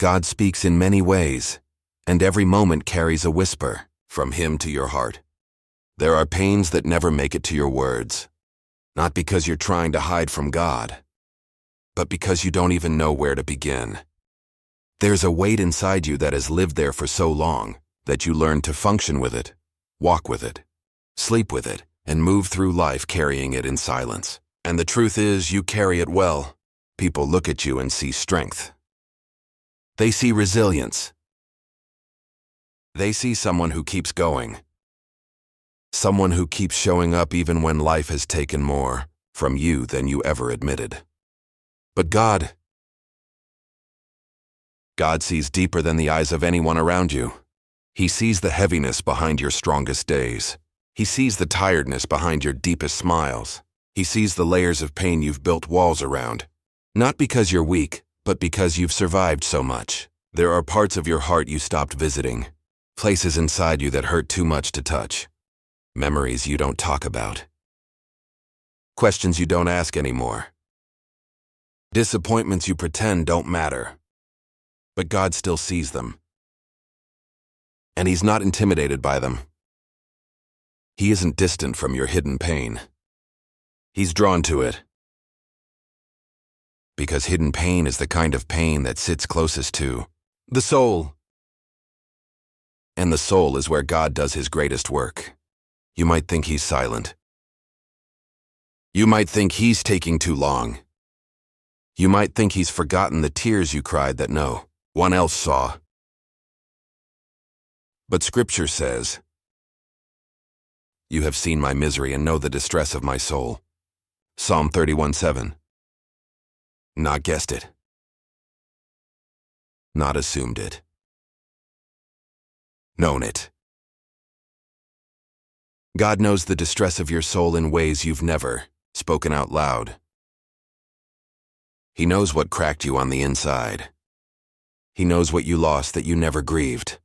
God speaks in many ways, and every moment carries a whisper from Him to your heart. There are pains that never make it to your words, not because you're trying to hide from God, but because you don't even know where to begin. There's a weight inside you that has lived there for so long that you learn to function with it, walk with it, sleep with it, and move through life carrying it in silence. And the truth is, you carry it well. People look at you and see strength. They see resilience. They see someone who keeps going. Someone who keeps showing up even when life has taken more from you than you ever admitted. But God sees deeper than the eyes of anyone around you. He sees the heaviness behind your strongest days. He sees the tiredness behind your deepest smiles. He sees the layers of pain you've built walls around. Not because you're weak, but because you've survived so much. There are parts of your heart you stopped visiting, places inside you that hurt too much to touch, memories you don't talk about, questions you don't ask anymore, disappointments you pretend don't matter. But God still sees them. And He's not intimidated by them. He isn't distant from your hidden pain. He's drawn to it. Because hidden pain is the kind of pain that sits closest to the soul. And the soul is where God does His greatest work. You might think He's silent. You might think He's taking too long. You might think He's forgotten the tears you cried that no one else saw. But Scripture says, "You have seen my misery and know the distress of my soul." Psalm 31:7. Not guessed it. Not assumed it. Known it. God knows the distress of your soul in ways you've never spoken out loud. He knows what cracked you on the inside. He knows what you lost that you never grieved.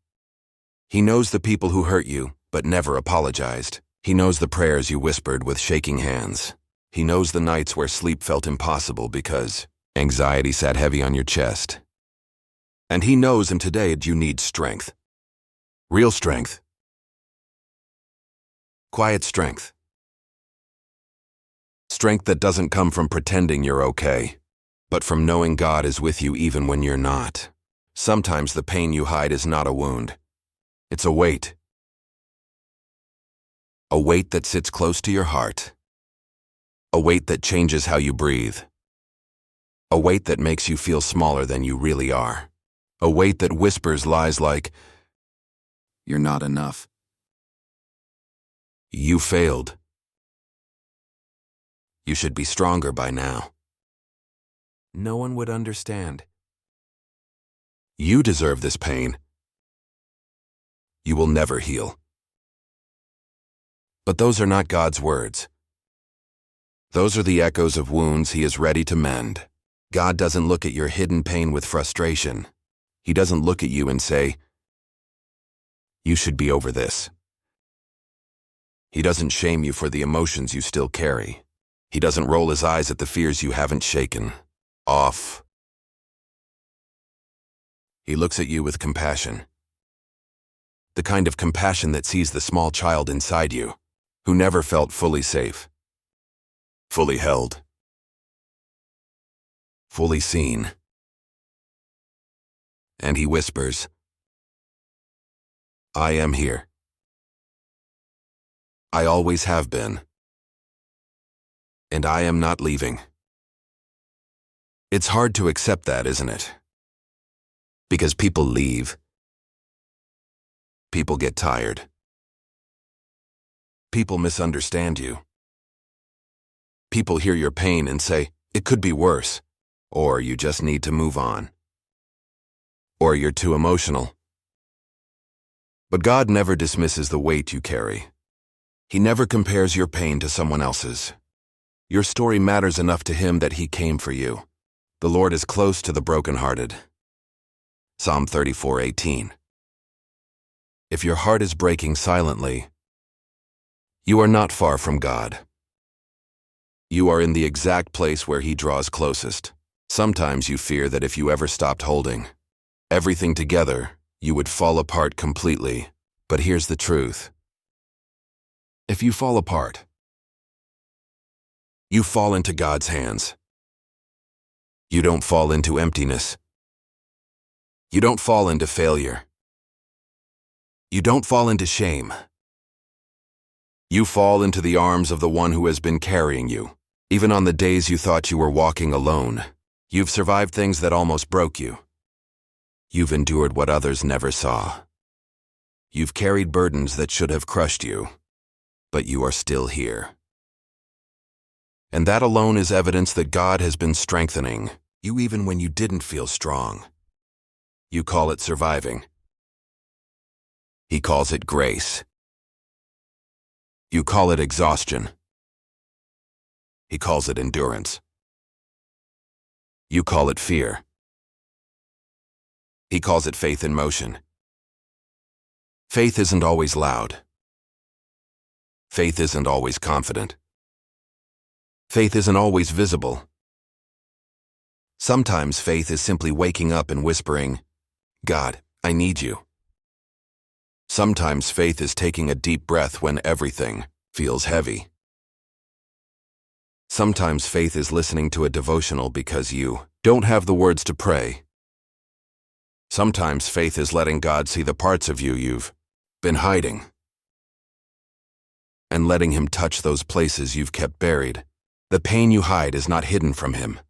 He knows the people who hurt you but never apologized. He knows the prayers you whispered with shaking hands. He knows the nights where sleep felt impossible because anxiety sat heavy on your chest. And He knows in today you need strength. Real strength. Quiet strength. Strength that doesn't come from pretending you're okay, but from knowing God is with you even when you're not. Sometimes the pain you hide is not a wound. It's a weight. A weight that sits close to your heart. A weight that changes how you breathe. A weight that makes you feel smaller than you really are. A weight that whispers lies like, "You're not enough. You failed. You should be stronger by now. No one would understand. You deserve this pain. You will never heal." But those are not God's words. Those are the echoes of wounds He is ready to mend. God doesn't look at your hidden pain with frustration. He doesn't look at you and say, "You should be over this." He doesn't shame you for the emotions you still carry. He doesn't roll His eyes at the fears you haven't shaken off. He looks at you with compassion. The kind of compassion that sees the small child inside you, who never felt fully safe, fully held, fully seen. And He whispers, "I am here. I always have been. And I am not leaving." It's hard to accept that, isn't it? Because people leave. People get tired. People misunderstand you. People hear your pain and say, "It could be worse," or "You just need to move on," or "You're too emotional." But God never dismisses the weight you carry. He never compares your pain to someone else's. Your story matters enough to Him that He came for you. The Lord is close to the brokenhearted. Psalm 34:18. If your heart is breaking silently, you are not far from God. You are in the exact place where He draws closest. Sometimes you fear that if you ever stopped holding, Everything together, you would fall apart completely. But here's the truth. If you fall apart, you fall into God's hands. You don't fall into emptiness. You don't fall into failure. You don't fall into shame. You fall into the arms of the one who has been carrying you. Even on the days you thought you were walking alone, you've survived things that almost broke you. You've endured what others never saw. You've carried burdens that should have crushed you, but you are still here. And that alone is evidence that God has been strengthening you even when you didn't feel strong. You call it surviving. He calls it grace. You call it exhaustion. He calls it endurance. You call it fear. He calls it faith in motion. Faith isn't always loud. Faith isn't always confident. Faith isn't always visible. Sometimes faith is simply waking up and whispering, "God, I need you." Sometimes faith is taking a deep breath when everything feels heavy. Sometimes faith is listening to a devotional because you don't have the words to pray. Sometimes faith is letting God see the parts of you you've been hiding, and letting Him touch those places you've kept buried. The pain you hide is not hidden from Him.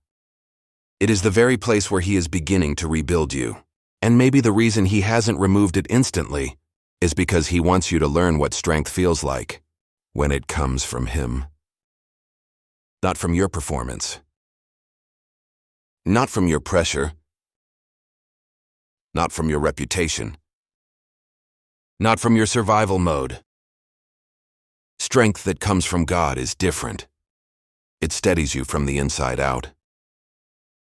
It is the very place where He is beginning to rebuild you. And maybe the reason He hasn't removed it instantly is because He wants you to learn what strength feels like when it comes from Him. Not from your performance. Not from your pressure. Not from your reputation. Not from your survival mode. Strength that comes from God is different. It steadies you from the inside out.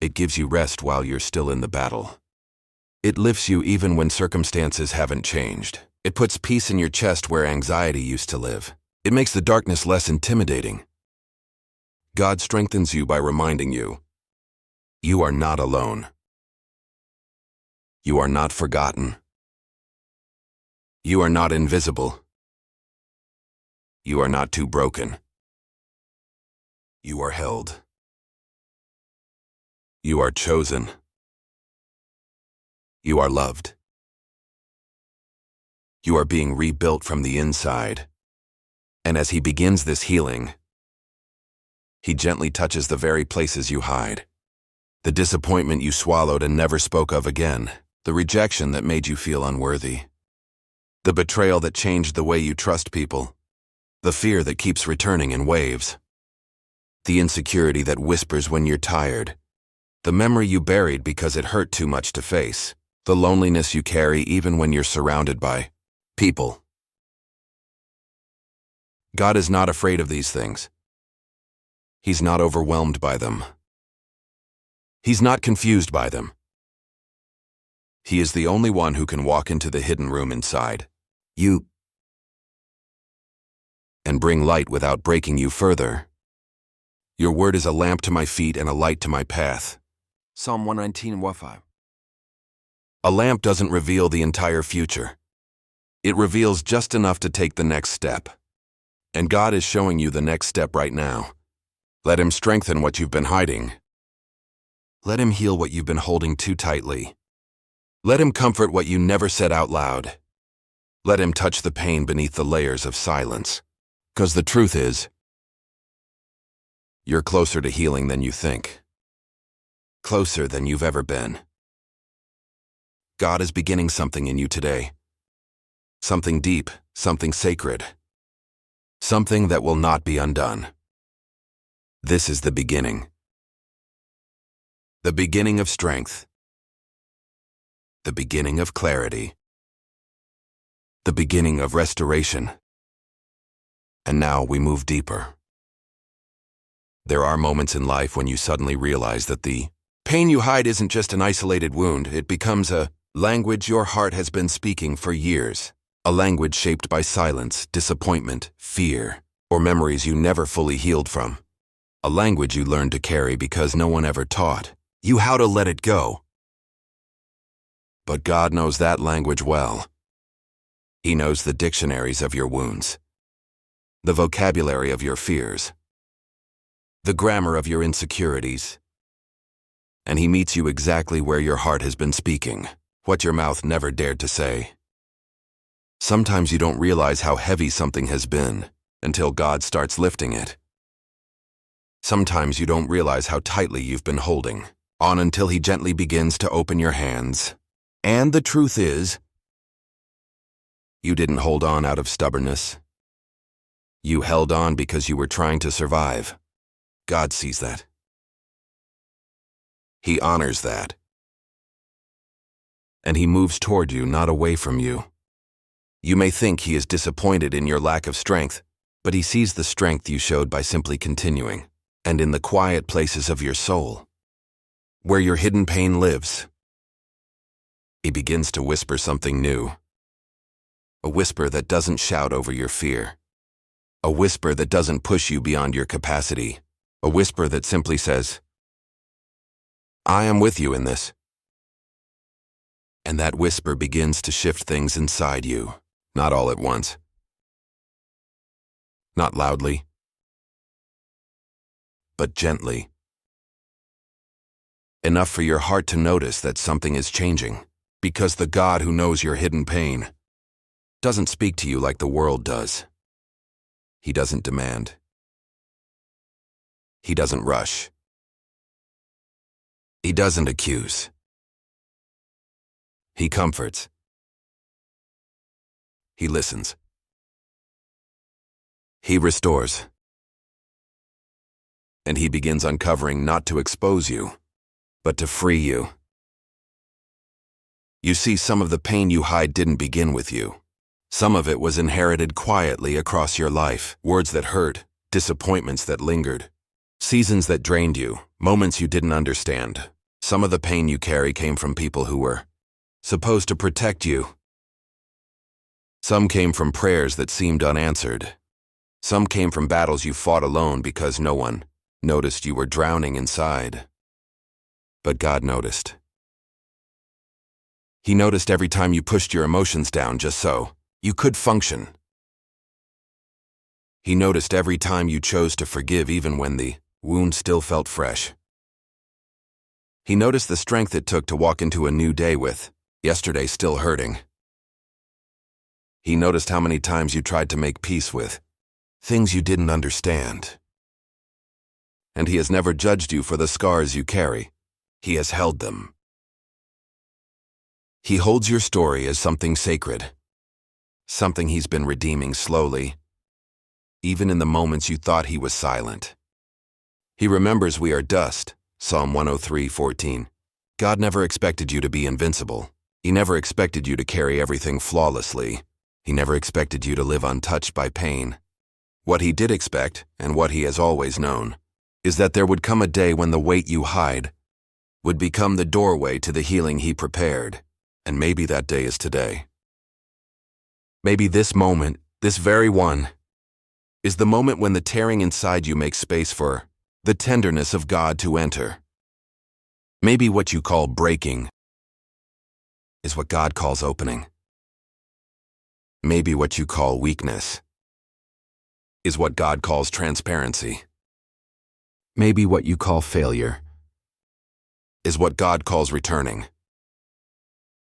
It gives you rest while you're still in the battle. It lifts you even when circumstances haven't changed. It puts peace in your chest where anxiety used to live. It makes the darkness less intimidating. God strengthens you by reminding you, you are not alone. You are not forgotten. You are not invisible. You are not too broken. You are held. You are chosen. You are loved. You are being rebuilt from the inside. And as He begins this healing, He gently touches the very places you hide. The disappointment you swallowed and never spoke of again. The rejection that made you feel unworthy. The betrayal that changed the way you trust people. The fear that keeps returning in waves. The insecurity that whispers when you're tired. The memory you buried because it hurt too much to face. The loneliness you carry even when you're surrounded by people. God is not afraid of these things. He's not overwhelmed by them. He's not confused by them. He is the only one who can walk into the hidden room inside you and bring light without breaking you further. Your word is a lamp to my feet and a light to my path. Psalm 119:5. A lamp doesn't reveal the entire future. It reveals just enough to take the next step. And God is showing you the next step right now. Let Him strengthen what you've been hiding. Let Him heal what you've been holding too tightly. Let Him comfort what you never said out loud. Let Him touch the pain beneath the layers of silence. 'Cause the truth is, you're closer to healing than you think. Closer than you've ever been. God is beginning something in you today. Something deep, something sacred. Something that will not be undone. This is the beginning. The beginning of strength. The beginning of clarity. The beginning of restoration. And now we move deeper. There are moments in life when you suddenly realize that the pain you hide isn't just an isolated wound. It becomes a language your heart has been speaking for years. A language shaped by silence, disappointment, fear, or memories you never fully healed from. A language you learned to carry because no one ever taught you how to let it go. But God knows that language well. He knows the dictionaries of your wounds, the vocabulary of your fears, the grammar of your insecurities. And He meets you exactly where your heart has been speaking, what your mouth never dared to say. Sometimes you don't realize how heavy something has been until God starts lifting it. Sometimes you don't realize how tightly you've been holding on until He gently begins to open your hands. And the truth is, you didn't hold on out of stubbornness. You held on because you were trying to survive. God sees that. He honors that. And He moves toward you, not away from you. You may think He is disappointed in your lack of strength, but He sees the strength you showed by simply continuing. And in the quiet places of your soul, where your hidden pain lives, He begins to whisper something new. A whisper that doesn't shout over your fear. A whisper that doesn't push you beyond your capacity. A whisper that simply says, I am with you in this. And that whisper begins to shift things inside you, not all at once. Not loudly, but gently. Enough for your heart to notice that something is changing, because the God who knows your hidden pain doesn't speak to you like the world does. He doesn't demand. He doesn't rush. He doesn't accuse. He comforts. He listens. He restores. And He begins uncovering not to expose you, but to free you. You see, some of the pain you hide didn't begin with you. Some of it was inherited quietly across your life. Words that hurt, disappointments that lingered, seasons that drained you, moments you didn't understand. Some of the pain you carry came from people who were supposed to protect you. Some came from prayers that seemed unanswered. Some came from battles you fought alone because no one noticed you were drowning inside. But God noticed. He noticed every time you pushed your emotions down just so you could function. He noticed every time you chose to forgive even when the wound still felt fresh. He noticed the strength it took to walk into a new day with yesterday still hurting. He noticed how many times you tried to make peace with things you didn't understand. And He has never judged you for the scars you carry. He has held them. He holds your story as something sacred, something He's been redeeming slowly, even in the moments you thought He was silent. He remembers we are dust, Psalm 103:14. God never expected you to be invincible. He never expected you to carry everything flawlessly. He never expected you to live untouched by pain. What He did expect, and what He has always known, is that there would come a day when the weight you hide would become the doorway to the healing He prepared. And maybe that day is today. Maybe this moment, this very one, is the moment when the tearing inside you makes space for the tenderness of God to enter. Maybe what you call breaking is what God calls opening. Maybe what you call weakness is what God calls transparency. Maybe what you call failure is what God calls returning.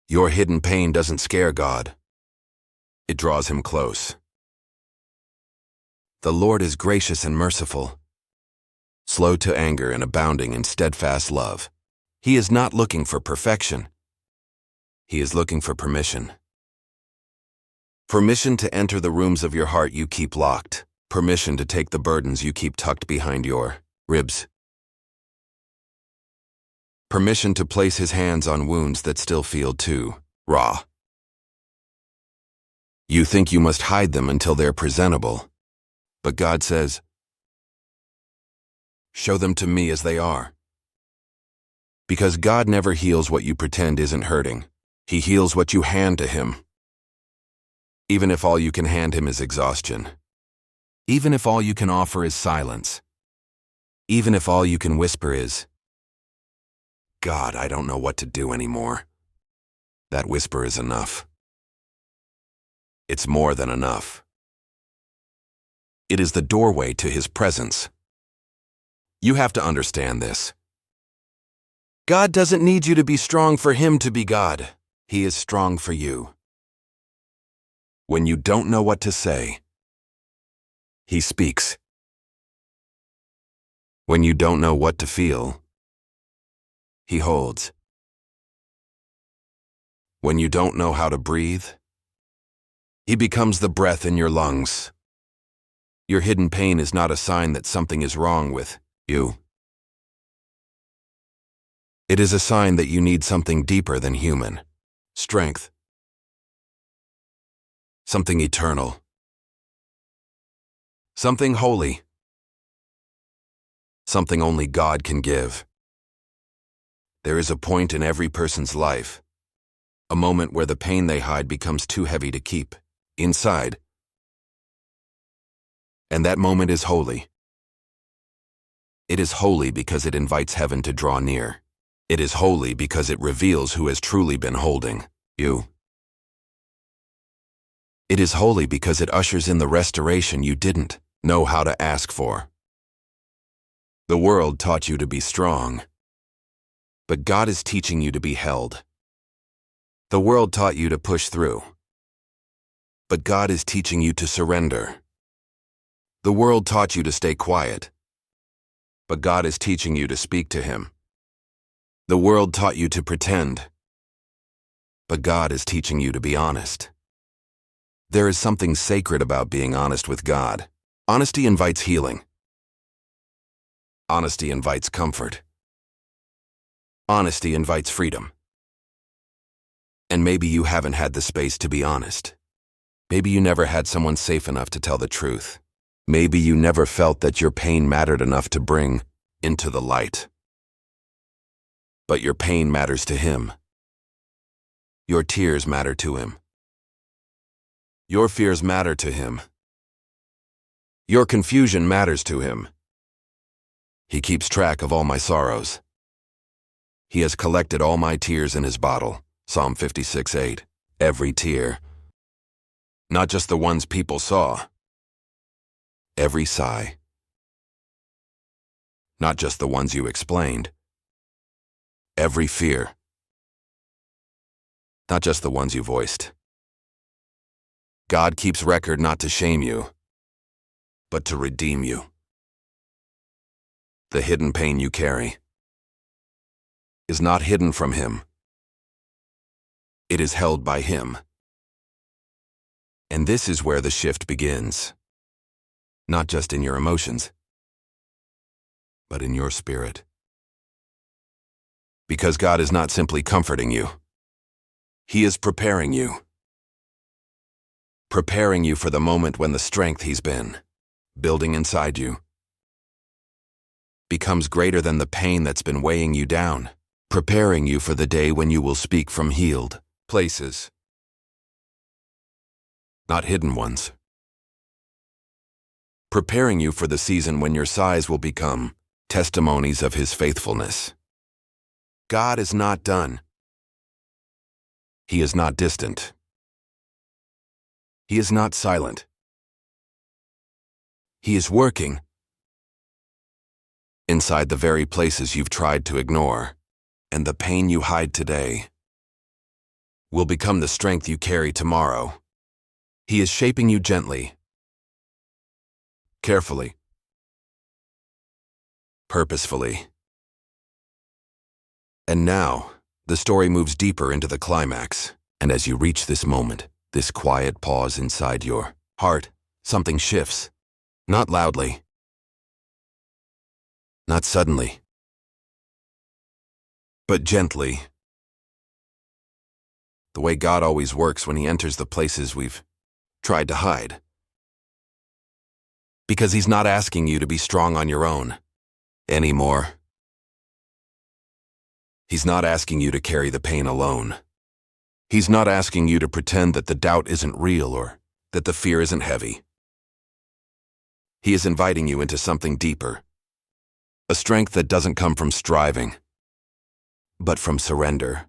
Your hidden pain doesn't scare God. It draws Him close. The Lord is gracious and merciful, slow to anger and abounding in steadfast love. He is not looking for perfection. He is looking for permission. Permission to enter the rooms of your heart you keep locked. Permission to take the burdens you keep tucked behind your ribs. Permission to place His hands on wounds that still feel too raw. You think you must hide them until they're presentable, but God says, show them to me as they are. Because God never heals what you pretend isn't hurting. He heals what you hand to Him. Even if all you can hand Him is exhaustion. Even if all you can offer is silence. Even if all you can whisper is, God, I don't know what to do anymore. that whisper is enough. It's more than enough. It is the doorway to His presence. You have to understand this. God doesn't need you to be strong for Him to be God. He is strong for you. When you don't know what to say, He speaks. When you don't know what to feel, He holds. When you don't know how to breathe, He becomes the breath in your lungs. Your hidden pain is not a sign that something is wrong with you. It is a sign that you need something deeper than human strength, something eternal, something holy, something only God can give. There is a point in every person's life, a moment where the pain they hide becomes too heavy to keep inside. And that moment is holy. It is holy because it invites heaven to draw near. It is holy because it reveals who has truly been holding you. It is holy because it ushers in the restoration you didn't know how to ask for. The world taught you to be strong, but God is teaching you to be held. The world taught you to push through, but God is teaching you to surrender. The world taught you to stay quiet, but God is teaching you to speak to Him. The world taught you to pretend, but God is teaching you to be honest. There is something sacred about being honest with God. Honesty invites healing. Honesty invites comfort. Honesty invites freedom. And maybe you haven't had the space to be honest. Maybe you never had someone safe enough to tell the truth. Maybe you never felt that your pain mattered enough to bring into the light. But your pain matters to Him. Your tears matter to Him. Your fears matter to Him. Your confusion matters to Him. He keeps track of all my sorrows. He has collected all my tears in His bottle. Psalm 56:8. Every tear. Not just the ones people saw. Every sigh. Not just the ones you explained. Every fear. Not just the ones you voiced. God keeps record not to shame you, but to redeem you. The hidden pain you carry is not hidden from Him. It is held by Him. And this is where the shift begins. Not just in your emotions, but in your spirit. Because God is not simply comforting you. He is preparing you. Preparing you for the moment when the strength He's been building inside you becomes greater than the pain that's been weighing you down. Preparing you for the day when you will speak from healed places, not hidden ones. Preparing you for the season when your sighs will become testimonies of His faithfulness. God is not done. He is not distant. He is not silent. He is working inside the very places you've tried to ignore, and the pain you hide today will become the strength you carry tomorrow. He is shaping you gently, carefully, purposefully. And now, the story moves deeper into the climax, and as you reach this moment, this quiet pause inside your heart, something shifts. Not loudly, not suddenly, but gently. The way God always works when He enters the places we've tried to hide. Because He's not asking you to be strong on your own anymore. He's not asking you to carry the pain alone. He's not asking you to pretend that the doubt isn't real or that the fear isn't heavy. He is inviting you into something deeper, a strength that doesn't come from striving, but from surrender.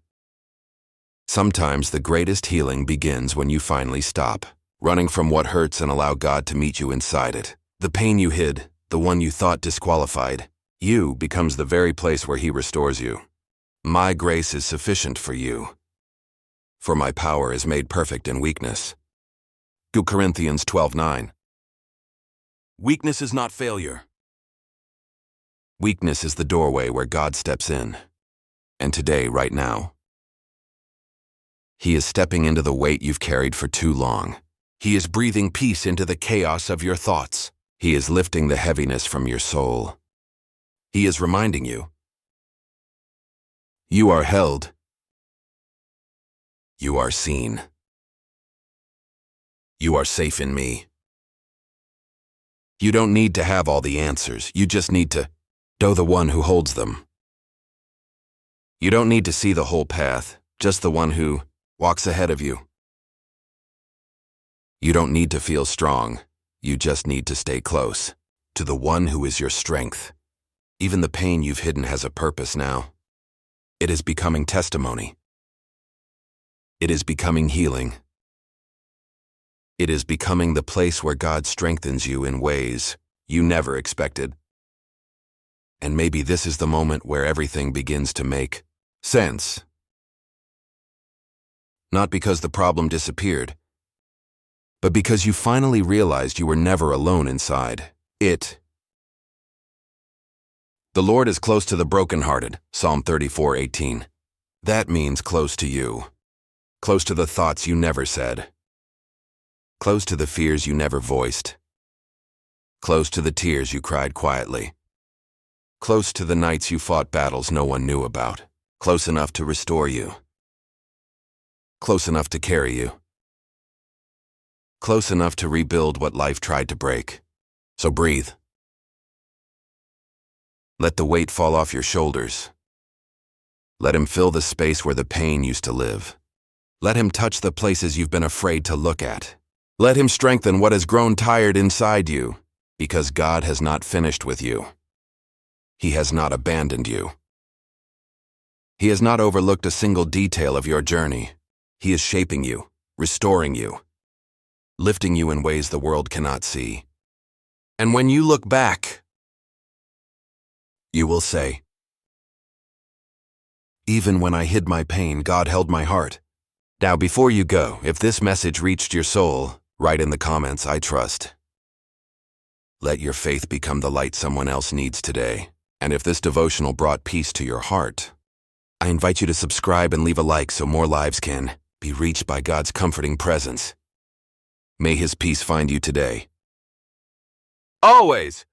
Sometimes the greatest healing begins when you finally stop running from what hurts and allow God to meet you inside it. The pain you hid, the one you thought disqualified, you becomes the very place where He restores you. My grace is sufficient for you, for my power is made perfect in weakness. 2 Corinthians 12:9. Weakness is not failure. Weakness is the doorway where God steps in. And today, right now, He is stepping into the weight you've carried for too long. He is breathing peace into the chaos of your thoughts. He is lifting the heaviness from your soul. He is reminding you, you are held. You are seen. You are safe in me. You don't need to have all the answers. You just need to know the one who holds them. You don't need to see the whole path, just the one who walks ahead of you. You don't need to feel strong. You just need to stay close to the one who is your strength. Even the pain you've hidden has a purpose now. It is becoming testimony. It is becoming healing. It is becoming the place where God strengthens you in ways you never expected. And maybe this is the moment where everything begins to make sense. Not because the problem disappeared, but because you finally realized you were never alone inside it. The Lord is close to the brokenhearted, Psalm 34:18. That means close to you. Close to the thoughts you never said. Close to the fears you never voiced. Close to the tears you cried quietly. Close to the nights you fought battles no one knew about. Close enough to restore you. Close enough to carry you. Close enough to rebuild what life tried to break. So breathe. Let the weight fall off your shoulders. Let Him fill the space where the pain used to live. Let Him touch the places you've been afraid to look at. Let Him strengthen what has grown tired inside you, because God has not finished with you. He has not abandoned you. He has not overlooked a single detail of your journey. He is shaping you, restoring you, lifting you in ways the world cannot see. And when you look back, you will say, even when I hid my pain, God held my heart. Now, before you go, if this message reached your soul, write in the comments, I trust. Let your faith become the light someone else needs today. And if this devotional brought peace to your heart, I invite you to subscribe and leave a like so more lives can be reached by God's comforting presence. May His peace find you today. Always!